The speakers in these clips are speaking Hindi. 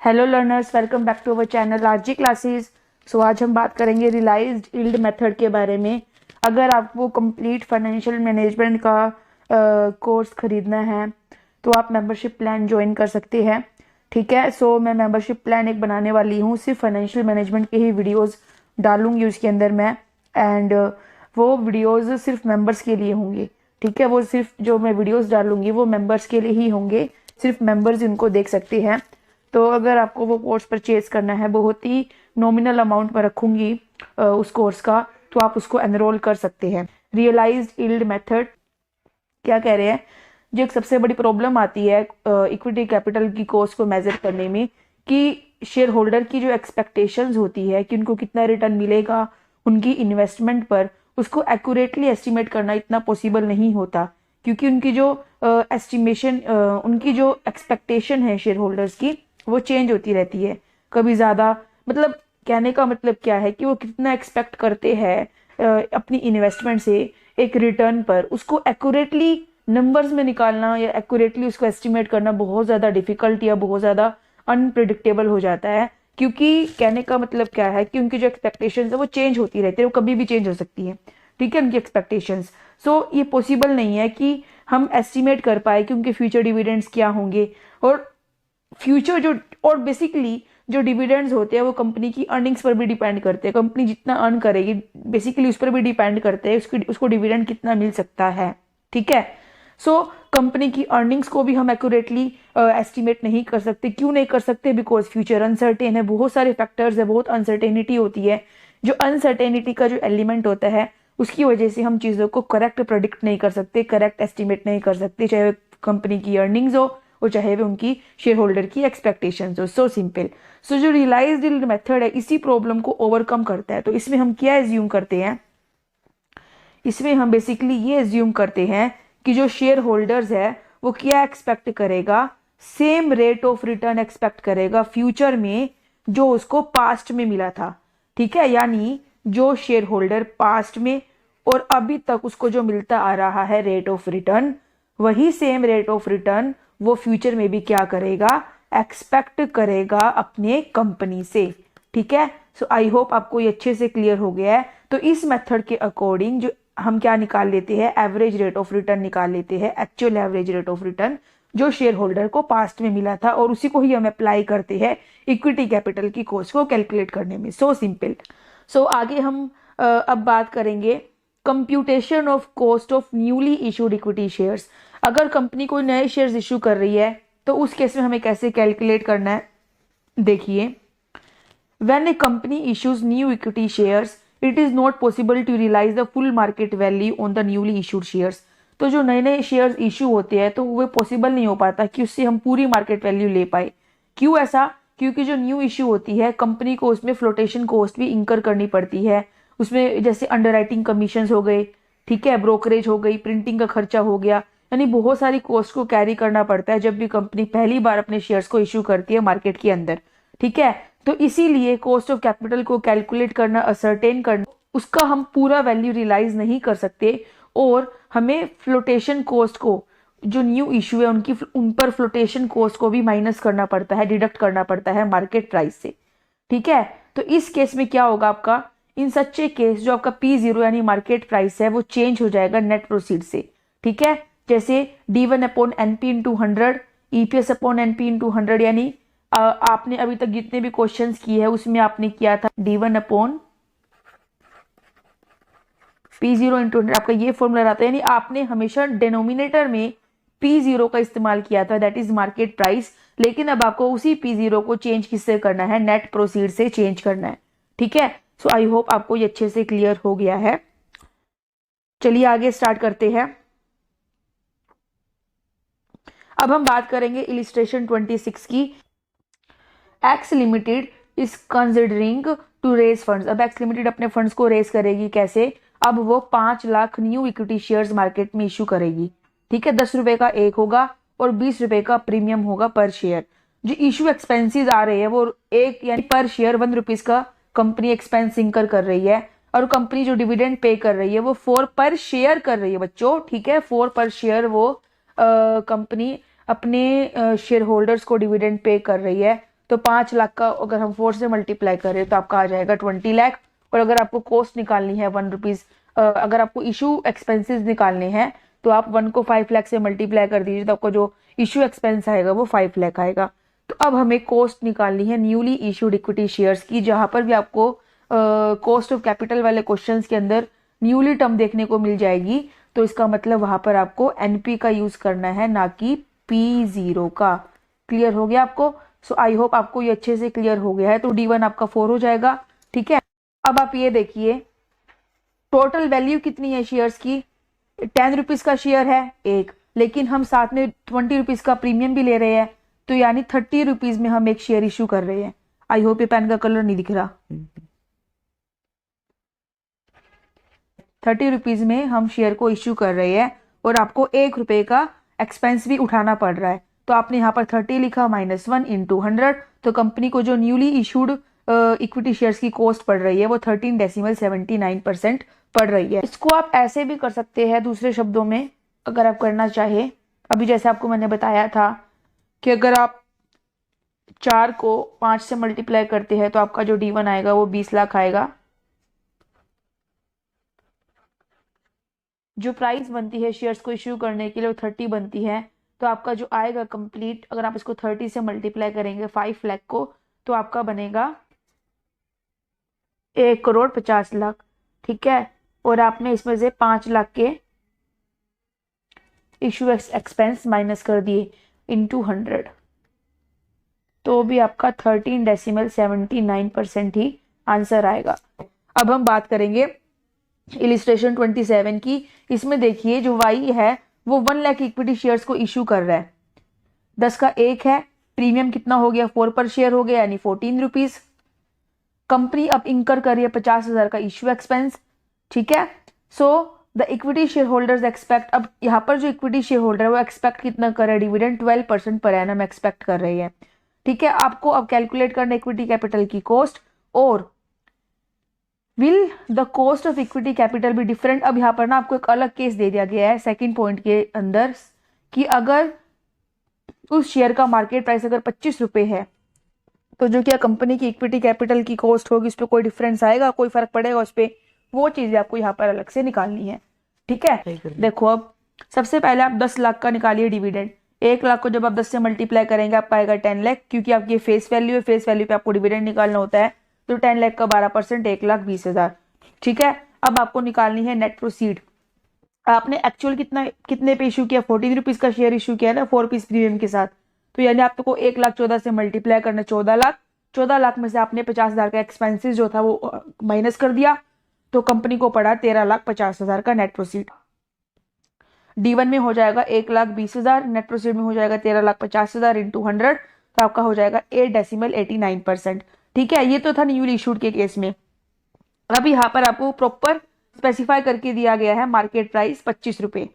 Hello learners, welcome back to our channel RG classes. So आज हम बात करेंगे रियलाइज्ड यील्ड मेथड के बारे में। अगर आपको कंप्लीट फाइनेंशियल मैनेजमेंट का कोर्स खरीदना है तो आप मेंबरशिप प्लान ज्वाइन कर सकते हैं। ठीक है, सो मैं मेंबरशिप प्लान एक बनाने वाली हूँ, सिर्फ फाइनेंशियल मैनेजमेंट के ही वीडियोस डालूंगी उसके अंदर मैं। एंड वो वीडियोस सिर्फ मेंबर्स के लिए होंगे। ठीक है, वो सिर्फ जो मैं वीडियोस डालूंगी वो मेंबर्स के लिए ही होंगे, सिर्फ मेंबर्स उनको देख सकते हैं। तो अगर आपको वो कोर्स परचेज करना है, बहुत ही नॉमिनल अमाउंट में रखूंगी उस कोर्स का, तो आप उसको एनरोल कर सकते हैं। रियलाइज्ड यील्ड मेथड क्या कह रहे हैं, जो एक सबसे बड़ी प्रॉब्लम आती है इक्विटी कैपिटल की कॉस्ट को मेजर करने में, कि शेयर होल्डर की जो एक्सपेक्टेशंस होती है कि उनको कितना रिटर्न मिलेगा उनकी इन्वेस्टमेंट पर, उसको एक्यूरेटली एस्टिमेट करना इतना पॉसिबल नहीं होता। क्योंकि उनकी जो एस्टिमेशन उनकी जो एक्सपेक्टेशन है शेयर होल्डर्स की, वो चेंज होती रहती है। कभी ज़्यादा, मतलब कहने का मतलब क्या है कि वो कितना एक्सपेक्ट करते हैं अपनी इन्वेस्टमेंट से एक रिटर्न पर, उसको एक्यूरेटली नंबर्स में निकालना या एक्यूरेटली उसको एस्टिमेट करना बहुत ज़्यादा डिफिकल्ट या बहुत ज़्यादा अनप्रिडिक्टेबल हो जाता है। क्योंकि कहने का मतलब क्या है कि उनकी जो एक्सपेक्टेशंस है वो चेंज होती रहती है, वो कभी भी चेंज हो सकती है। ठीक है, उनकी एक्सपेक्टेशंस। सो ये पॉसिबल नहीं है कि हम एस्टिमेट कर पाए कि उनके फ्यूचर डिविडेंड्स क्या होंगे। और फ्यूचर जो, और बेसिकली जो डिविडेंड्स होते हैं वो कंपनी की अर्निंग्स पर भी डिपेंड करते हैं। कंपनी जितना अर्न करेगी बेसिकली उस पर भी डिपेंड करते हैं उसको डिविडेंड कितना मिल सकता है। ठीक है, सो कंपनी की अर्निंग्स को भी हम एक्यूरेटली एस्टिमेट नहीं कर सकते। क्यों नहीं कर सकते? बिकॉज फ्यूचर अनसर्टेन है, बहुत सारे फैक्टर्स है, बहुत अनसर्टेनिटी होती है। जो अनसर्टेनिटी का जो एलिमेंट होता है उसकी वजह से हम चीज़ों को करेक्ट प्रोडिक्ट नहीं कर सकते, करेक्ट एस्टिमेट नहीं कर सकते, चाहे कंपनी की अर्निंग्स हो और चाहे वो उनकी शेयर होल्डर की एक्सपेक्टेशंस हो। So simple. सो जो रियलाइज्ड यील्ड मेथड है इसी प्रॉब्लम को ओवरकम करता है। तो इसमें हम क्या एज्यूम करते हैं, इसमें हम बेसिकली ये एज्यूम करते हैं कि जो शेयर होल्डर्स है वो क्या एक्सपेक्ट करेगा, same rate of return expect करेगा फ्यूचर में जो उसको पास्ट में मिला था। ठीक है, यानी जो शेयर होल्डर पास्ट में और अभी तक उसको जो मिलता आ रहा है रेट ऑफ रिटर्न, वही सेम रेट ऑफ रिटर्न वो फ्यूचर में भी क्या करेगा, एक्सपेक्ट करेगा अपने कंपनी से। ठीक है, सो आई होप आपको ये अच्छे से क्लियर हो गया है। तो इस मेथड के अकॉर्डिंग जो हम क्या निकाल लेते हैं, एवरेज रेट ऑफ रिटर्न निकाल लेते हैं, actual average rate of return जो शेयर होल्डर को पास्ट में मिला था, और उसी को ही हम अप्लाई करते हैं इक्विटी कैपिटल की कॉस्ट को कैलकुलेट करने में। So simple. सो आगे हम अब बात करेंगे computation of cost of newly issued equity shares. अगर कंपनी कोई नए शेयर्स इशू कर रही है तो उस केस में हमें कैसे कैलकुलेट करना है, देखिए। When a company issues new equity shares, it is not possible to realize the full market value on the newly issued shares. तो जो नए नए शेयर्स इशू होते हैं तो वो पॉसिबल नहीं हो पाता कि उससे हम पूरी मार्केट वैल्यू ले पाए। क्यों ऐसा? क्योंकि जो न्यू इशू होती है कंपनी को उसमें फ्लोटेशन कॉस्ट भी इंकर करनी पड़ती है। उसमें जैसे अंडरराइटिंग कमीशन हो गए, ठीक है, ब्रोकरेज हो गई, प्रिंटिंग का खर्चा हो गया, यानी बहुत सारी कॉस्ट को कैरी करना पड़ता है जब भी कंपनी पहली बार अपने शेयर्स को इशू करती है मार्केट के अंदर। ठीक है, तो इसीलिए कॉस्ट ऑफ कैपिटल को कैलकुलेट करना, असर्टेन करना, उसका हम पूरा वैल्यू रियलाइज नहीं कर सकते। और हमें फ्लोटेशन कॉस्ट को, जो न्यू इशू है उनकी, उन पर फ्लोटेशन कॉस्ट को भी माइनस करना पड़ता है, डिडक्ट करना पड़ता है मार्केट प्राइस से। ठीक है, तो इस केस में क्या होगा आपका, इन सच्चे केस जो आपका P0 यानी मार्केट प्राइस है वो चेंज हो जाएगा नेट प्रोसीड से। ठीक है, जैसे D1 upon NP into 100, EPS upon NP into 100, यानी आपने अभी तक जितने भी क्वेश्चंस किए हैं उसमें आपने किया था D1 अपॉन P0 इंटू 100, आपका ये फॉर्मूला रहता है। यानी आपने हमेशा डिनोमिनेटर में P0 का इस्तेमाल किया था, दैट इज मार्केट प्राइस। लेकिन अब आपको उसी P0 को चेंज किससे करना है, नेट प्रोसीड से चेंज करना है। ठीक है, सो आई होप आपको ये अच्छे से क्लियर हो गया है। चलिए आगे स्टार्ट करते हैं। अब हम बात करेंगे इलिस्ट्रेशन 26 की। X limited is considering to raise funds. अब एक्स लिमिटेड अपने फंड्स को रेज करेगी, कैसे? अब वो 5 lakh new equity shares market में इशू करेगी। ठीक है, 10 रुपए का एक होगा और 20 रुपए का प्रीमियम होगा पर शेयर। जो इशू एक्सपेंसेस आ रहे हैं वो एक, यानी पर शेयर 1 रुपीज का कंपनी एक्सपेंस इंकर कर रही है। और कंपनी जो डिविडेंड पे कर रही है वो 4 पर शेयर कर रही है बच्चों। ठीक है, 4 पर शेयर वो कंपनी अपने शेयर होल्डर्स को डिविडेंड पे कर रही है। तो 5 लाख का अगर हम 4 से मल्टीप्लाई करें तो आपका आ जाएगा 20 लाख। और अगर आपको कॉस्ट निकालनी है 1 रुपीज, अगर आपको इशू एक्सपेंसेस निकालने हैं तो आप 1 को 5 लाख से मल्टीप्लाई कर दीजिए, तो आपको जो इशू एक्सपेंस आएगा वो 5 लाख आएगा। तो अब हमें कॉस्ट निकालनी है न्यूली इशूड इक्विटी शेयर्स की। जहां पर भी आपको कॉस्ट ऑफ कैपिटल वाले क्वेश्चंस के अंदर न्यूली टर्म देखने को मिल जाएगी, तो इसका मतलब वहां पर आपको एनपी का यूज करना है, ना कि P0 का। क्लियर हो गया आपको? सो आई होप आपको ये अच्छे से क्लियर हो गया है। तो D1 आपका 4 हो जाएगा। ठीक है, अब आप ये देखिए टोटल वैल्यू कितनी है शेयर्स की। 10 रुपीज का शेयर है एक, लेकिन हम साथ में 20 रुपीज का प्रीमियम भी ले रहे हैं, तो यानी 30 रुपीज में हम एक शेयर इशू कर रहे हैं। आई होप ये पेन का कलर नहीं दिख रहा। 30 रुपीज में हम शेयर को इश्यू कर रहे हैं और आपको 1 रुपए का एक्सपेंस भी उठाना पड़ रहा है। तो आपने यहाँ पर 30 लिखा -1 × 100, तो कंपनी को जो न्यूली इशूड इक्विटी शेयर्स की कॉस्ट पड़ रही है वो 13.79% पड़ रही है। इसको आप ऐसे भी कर सकते हैं दूसरे शब्दों में, अगर आप करना चाहे। अभी जैसे आपको मैंने बताया था कि अगर आप 4 को 5 से मल्टीप्लाई करते हैं तो आपका जो D1 आएगा वो 20 लाख आएगा। जो प्राइस बनती है शेयर्स को इश्यू करने के लिए वो 30 बनती है, तो आपका जो आएगा कंप्लीट, अगर आप इसको 30 से मल्टीप्लाई करेंगे 5 लाख को, तो आपका बनेगा 1,50,00,000। ठीक है, और आपने इसमें से 5 लाख के इशू एक्सपेंस माइनस कर दिए इंटू 100, तो भी आपका 13.79% ही आंसर आएगा। अब हम बात करेंगे इलिस्ट्रेशन 27 की। इसमें देखिए जो वाई है वो 1 लाख इक्विटी शेयर्स को इशू कर रहा है। 10 का 1 है, प्रीमियम कितना हो गया 4 पर शेयर हो गया, यानी 14 रुपीज। कंपनी अब इंकर कर रही है 50,000 का इशू एक्सपेंस। ठीक है, so the equity share holders expect, अब यहाँ पर जो इक्विटी शेयर होल्डर है वो एक्सपेक्ट कितना कर रहे हैं, डिविडेंड 12% पर एनम एक्सपेक्ट कर रही है। ठीक है, आपको अब कैलकुलेट करना इक्विटी कैपिटल की कॉस्ट, और will the cost of equity capital भी डिफरेंट। अब यहाँ पर ना आपको एक अलग केस दे दिया गया है सेकंड पॉइंट के अंदर, कि अगर उस शेयर का मार्केट प्राइस अगर 25 रुपए है, तो जो क्या कंपनी की इक्विटी कैपिटल की कॉस्ट होगी उस पर कोई डिफरेंस आएगा, कोई फर्क पड़ेगा उस पर, वो चीजें आपको यहाँ पर अलग से निकालनी है। ठीक है, देखो अब सबसे पहले आप 10 लाख का निकालिए डिविडेंड। 1 लाख को जब आप 10 से मल्टीप्लाई करेंगे आपका आएगा 10 लाख, क्योंकि आपकी फेस वैल्यू है, फेस वैल्यू पे आपको डिविडेंड निकालना होता है। तो 10 लाख का 12% 1,20,000। ठीक है, अब आपको निकालनी है नेट प्रोसीड। आपने एक्चुअल कितने पे इशू किया, 14 रुपीज का शेयर इशू किया ना 4 पीस प्रीमियम के साथ, तो यानी आपको 1,14,000 से मल्टीप्लाई करना 14 लाख। 14 लाख में से आपने 50,000 का एक्सपेंसिस जो था वो माइनस कर दिया, तो कंपनी को पड़ा 13,50,000 का नेट प्रोसीड। D1 में हो जाएगा 1,20,000, नेट प्रोसीड में हो जाएगा 13,50,000 इंटू 100, तो आपका हो जाएगा 8.89%। ठीक है, ये तो था न्यूली इशूड के केस में। अब यहाँ पर आपको प्रॉपर स्पेसिफाई करके दिया गया है मार्केट प्राइस 25 रुपए।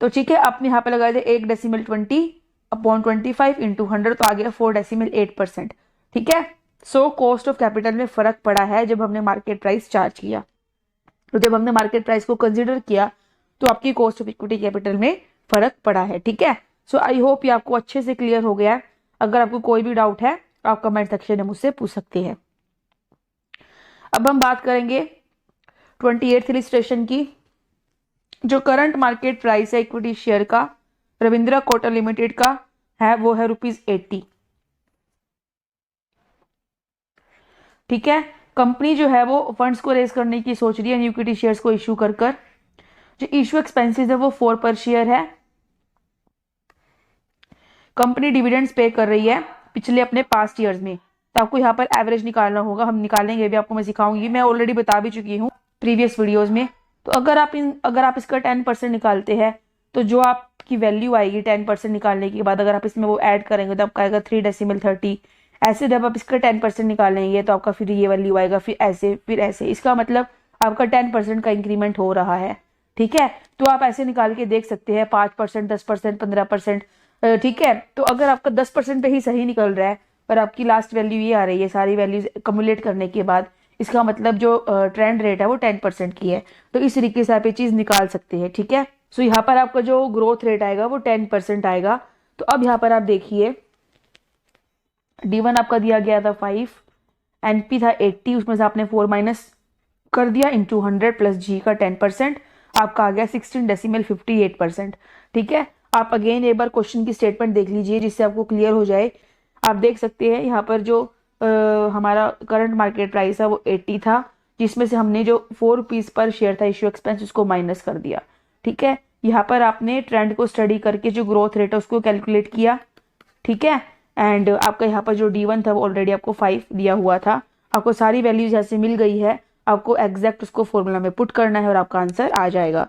तो ठीक है, आपने यहाँ पे लगा दिया 1.20/25 इंटू 100, तो आ गया 4.8%। ठीक है, सो कॉस्ट ऑफ कैपिटल में फर्क पड़ा है जब हमने मार्केट प्राइस चार्ज किया। तो जब हमने मार्केट प्राइस को कंसिडर किया तो आपकी कॉस्ट ऑफ इक्विटी कैपिटल में फर्क पड़ा है। ठीक है, सो आई होप ये आपको अच्छे से क्लियर हो गया है। अगर आपको कोई भी डाउट है आप कमेंट सेक्शन में मुझसे पूछ सकते हैं। अब हम बात करेंगे 28th इलिस्ट्रेशन की। जो करंट मार्केट प्राइस है इक्विटी शेयर का रविंद्रा कोटक लिमिटेड का है वो है ₹80। ठीक है, कंपनी जो है वो फंड्स को रेज करने की सोच रही है इक्विटी शेयर्स को इश्यू कर कर। जो इश्यू एक्सपेंसेस है वो 4 पर शेयर है। कंपनी डिविडेंड्स पे कर रही है पिछले अपने पास्ट ईयर्स में, तो आपको यहाँ पर एवरेज निकालना होगा। हम निकालेंगे भी, आपको मैं सिखाऊंगी, मैं ऑलरेडी बता भी चुकी हूँ प्रीवियस वीडियोस में। तो अगर आप इसका 10% निकालते हैं तो जो आपकी वैल्यू आएगी 10% निकालने के बाद, अगर आप इसमें वो ऐड करेंगे तो आपका आएगा 3.30। ऐसे जब आप इसका 10% निकालेंगे तो आपका फिर ये वैल्यू आएगा, फिर ऐसे फिर ऐसे। इसका मतलब आपका 10% का इंक्रीमेंट हो रहा है। ठीक है, तो आप ऐसे निकाल के देख सकते हैं 5%, 10%, 15%। ठीक है, तो अगर आपका 10% पे ही सही निकल रहा है और आपकी लास्ट वैल्यू ये आ रही है सारी वैल्यूज कम्युलेट करने के बाद, इसका मतलब जो ट्रेंड रेट है वो 10% की है। तो इस तरीके से आप ये चीज निकाल सकते हैं। ठीक है, सो यहाँ पर आपका जो ग्रोथ रेट आएगा वो 10% आएगा। तो अब यहाँ पर आप देखिए D1 आपका दिया गया था 5, NP था 80, उसमें से आपने 4 माइनस कर दिया इंटू 100 प्लस जी का 10%, आपका आ गया 16.58%। ठीक है, आप अगेन एक बार क्वेश्चन की स्टेटमेंट देख लीजिए जिससे आपको क्लियर हो जाए। आप देख सकते हैं यहाँ पर जो हमारा करंट मार्केट प्राइस है वो 80 था, जिसमें से हमने जो 4 रुपीज़ पर शेयर था इश्यू एक्सपेंस उसको माइनस कर दिया। ठीक है, यहाँ पर आपने ट्रेंड को स्टडी करके जो ग्रोथ रेट है उसको कैलकुलेट किया। ठीक है, एंड आपका यहाँ पर जो D1 था वो ऑलरेडी आपको 5 दिया हुआ था, आपको सारी वैल्यूज यहाँ से मिल गई है, आपको एग्जैक्ट उसको फॉर्मूला में पुट करना है और आपका आंसर आ जाएगा।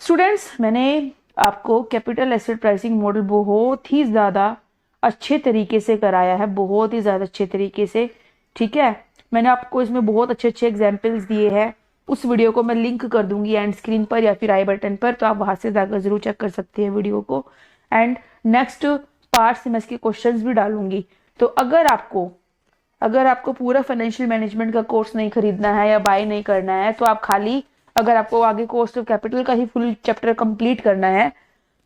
स्टूडेंट्स, मैंने आपको कैपिटल एसेट प्राइसिंग मॉडल बहुत ही ज़्यादा अच्छे तरीके से कराया है, बहुत ही ज़्यादा अच्छे तरीके से। ठीक है, मैंने आपको इसमें बहुत अच्छे अच्छे एग्जाम्पल्स दिए हैं, उस वीडियो को मैं लिंक कर दूंगी एंड स्क्रीन पर या फिर आई बटन पर, तो आप वहां से जाकर जरूर चेक कर सकते हैं वीडियो को। एंड नेक्स्ट पार्ट से मैं इसके क्वेश्चंस भी डालूंगी। तो अगर आपको पूरा फाइनेंशियल मैनेजमेंट का कोर्स नहीं खरीदना है या बाय नहीं करना है, तो आप खाली अगर आपको आगे कॉस्ट ऑफ कैपिटल का ही फुल चैप्टर कंप्लीट करना है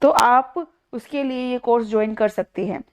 तो आप उसके लिए ये कोर्स ज्वाइन कर सकते हैं।